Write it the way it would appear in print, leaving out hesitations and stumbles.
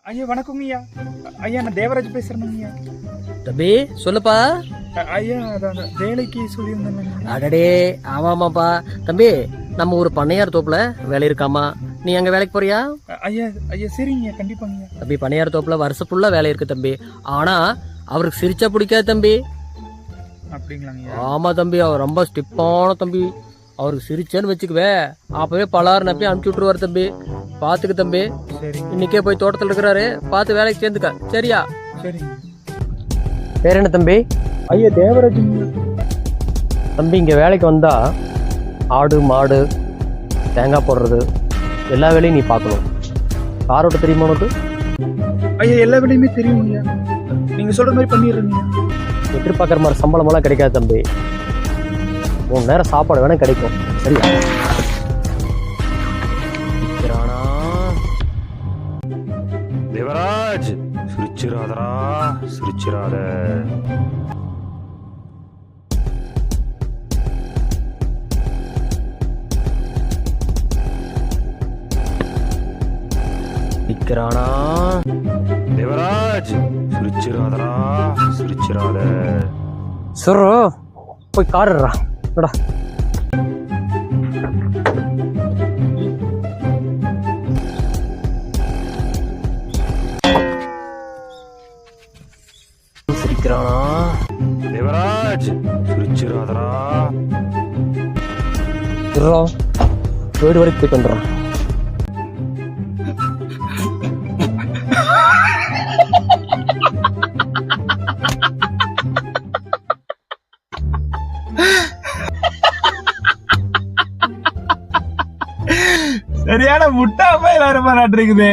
ஐயா வணக்கங்க ஐயா. ஐயா நான் தேவராஜ் பேசுறேனுங்க ஐயா. தம்பி சொல்லுப்பா. ஐயா அதான் வேலைக்கு சொல்லியிருந்தேன். அடடே ஆமாமாப்பா தம்பி, நம்ம ஒரு பண்ணையார் தோப்புல வேலை இருக்காமா, நீ அங்க வேலைக்கு போறியா? ஐயா ஐயா சரிங்க கண்டிப்பாங்க ஐயா. தம்பி பண்ணையார் தோப்புல வருஷம் ஃபுல்லா வேலை இருக்கு தம்பி. ஆனா அவருக்கு சிரிச்சா பிடிக்காது தம்பி. அப்படிங்களாங்க? ஆமா தம்பி, அவர் ரொம்ப ஸ்டிப்பான தம்பி. அவருக்கு சிரிச்சேன்னு வச்சுக்குவே அப்பவே பலாறு நப்பி அனுப்பிச்சு விட்டுருவாரு தம்பி. பாத்துக்கு தம்பி, இன்னைக்கே போய் தோட்டத்துல இருக்கிறாரு, பார்த்து வேலைக்கு சேர்ந்துக்க சரியா? சரிங்க. பேர் என்ன தம்பி? ஐயா தேவராஜ். தம்பி இங்க வேலைக்கு வந்தா ஆடு மாடு தேங்காய் போடுறது எல்லா வேலையும் நீ பார்க்கணும். கார் ஓட்ட தெரியுமா உனக்கு? ஐயா எல்லா வேலையுமே தெரியும் ஐயா, நீங்க சொல்ற மாதிரி பண்ணிடுறீங்க. எதிர்பார்க்குற மாதிரி சம்பளம் எல்லாம் கிடைக்காது தம்பி. 3 நேரம் சாப்பாடு வேணா கிடைக்கும் சரியா? தேவராஜ் சிரிச்சிராதரா, சிரிச்சிராத. நிக்கிறானா? தேவராஜ் சிரிச்சிராதரா, சிரிச்சிராத. சுரு போய் காருடா. சிரிக்கிறானா? தேவராஜ் சிரிச்சிராதரா. வீடு வரைக்கும் போய் வந்துடுறான். சரியான முட்டா பயில வர மாதிரி இருக்குது.